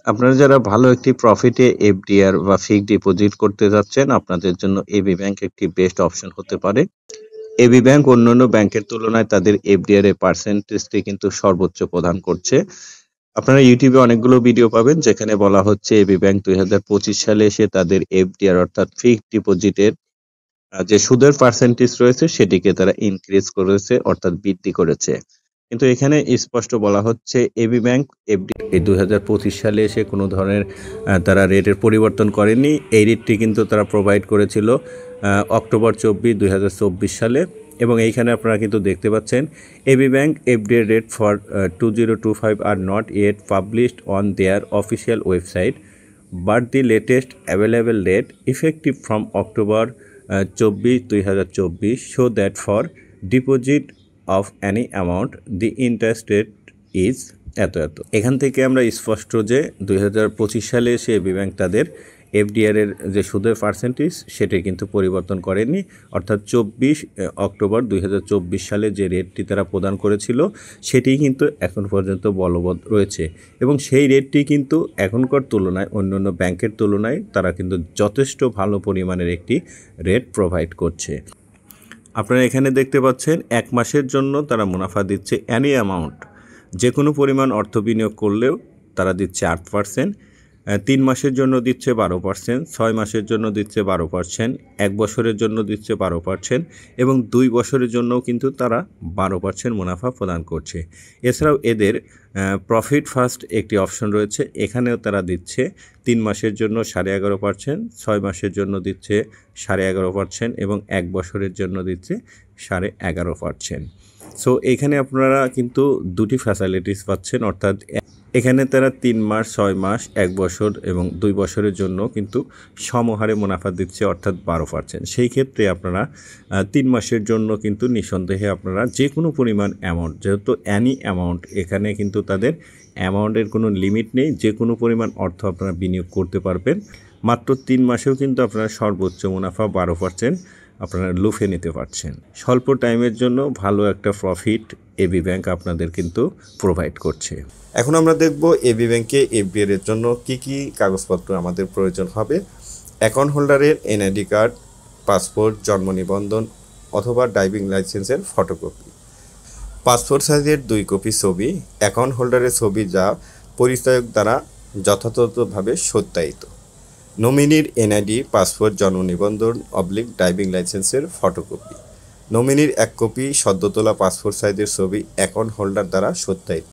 আপনারা যারা ভালো একটি প্রফিটে এফডিআর বা ফিক্সড ডিপোজিট করতে যাচ্ছেন, আপনাদের জন্য এবি ব্যাংক একটি বেস্ট অপশন হতে পারে। এবি ব্যাংক অন্যান্য ব্যাংকের তুলনায় তাদের এফডিআর এর পার্সেন্টেজটি কিন্তু সর্বোচ্চ প্রদান করছে। আপনারা ইউটিউবে অনেকগুলো ভিডিও পাবেন যেখানে বলা হচ্ছে এবি ব্যাংক 2025 সালে এসে তাদের এফডিআর অর্থাৎ ফিক্সড ডিপোজিটের যে সুদের পার্সেন্টেজ রয়েছে সেটিকে তারা ইনক্রিজ করেছে অর্থাৎ বৃদ্ধি করেছে। কিন্তু এখানে স্পষ্ট বলা হচ্ছে এবি ব্যাংক এফডি এই 2025 সালে এসে কোনো ধরনের তারা রেটের পরিবর্তন করেনি। এই রেটটি কিন্তু তারা প্রোভাইড করেছিল অক্টোবর 24, 2024 সালে। এবং এইখানে আপনারা কিন্তু দেখতে পাচ্ছেন AB bank FDR rate for 2025 are not yet published on their official website but the latest available rate effective from October 24, 2024 show that for deposit of any amount the interest rate is এত এত। এখান থেকে আমরা স্পষ্ট যে 2025 সালে এসে AB bank তাদের এফডিআর এর যে সুদের পার্সেন্টেজ সেটা কিন্তু পরিবর্তন করেনি, অর্থাৎ 24 অক্টোবর 2024 সালে যে রেটটি তারা প্রদান করেছিল সেটি কিন্তু এখন পর্যন্ত বলবৎ রয়েছে এবং সেই রেটটি কিন্তু এখনকার তুলনায় অন্যান্য ব্যাংকের তুলনায় তারা কিন্তু যথেষ্ট ভালো পরিমাণের একটি রেট প্রোভাইড করছে। আপনারা এখানে দেখতে পাচ্ছেন 1 মাসের জন্য তারা মুনাফা দিচ্ছে এনি অ্যামাউন্ট, যে কোনো পরিমাণ অর্থ বিনিয়োগ করলেও তারা দিচ্ছে 8%, 3 মাসের জন্য দিচ্ছে 12%, 6 মাসের জন্য দিচ্ছে 12%, 1 বছরের জন্য দিচ্ছে 12% এবং 2 বছরের জন্যও কিন্তু তারা 12% মুনাফা প্রদান করছে। এছাড়াও এদের প্রফিট ফার্স্ট একটি অপশন রয়েছে, এখানেও তারা দিচ্ছে 3 মাসের জন্য 11.5%, 6 মাসের জন্য দিচ্ছে 11.5% এবং 1 বছরের জন্য দিচ্ছে 11.5%। সো এখানে আপনারা কিন্তু দুটি ফ্যাসিলিটিস পাচ্ছেন, অর্থাৎ এখানে তারা 3 মাস, 6 মাস, 1 বছর এবং 2 বছরের জন্য কিন্তু সমহারে মুনাফা দিচ্ছে, অর্থাৎ 12%। সেই ক্ষেত্রে আপনারা 3 মাসের জন্য কিন্তু নিঃসন্দেহে আপনারা যে কোনো পরিমাণ অ্যামাউন্ট, যেহেতু অ্যানি অ্যামাউন্ট, এখানে কিন্তু তাদের অ্যামাউন্টের কোনো লিমিট নেই, যে কোনো পরিমাণ অর্থ আপনারা বিনিয়োগ করতে পারবেন। মাত্র 3 মাসেও কিন্তু আপনারা সর্বোচ্চ মুনাফা 12% আপনারা লুফে নিতে পারছেন। স্বল্প টাইমের জন্য ভালো একটা প্রফিট এবি ব্যাংক আপনাদের কিন্তু প্রোভাইড করছে। এখন আমরা দেখব এবি ব্যাংকে এফডিআর এর জন্য কি কি কাগজপত্র আমাদের প্রয়োজন হবে। অ্যাকাউন্ট হোল্ডারের এনআইডি কার্ড, পাসপোর্ট, জন্ম নিবন্ধন অথবা ড্রাইভিং লাইসেন্সের ফটোকপি, পাসপোর্ট সাইজের 2 কপি ছবি, অ্যাকাউন্ট হোল্ডারের ছবি যা পরিচায়ক দ্বারা যথাযথভাবে সত্যায়িত, নমিনির এনআইডি, পাসপোর্ট, জন্ম নিবন্ধন ড্রাইভিং লাইসেন্সের ফটোকপি, নমিনির 1 কপি সদ্য তোলা পাসপোর্ট সাইজের ছবি অ্যাকাউন্ট হোল্ডার দ্বারা সত্যায়িত।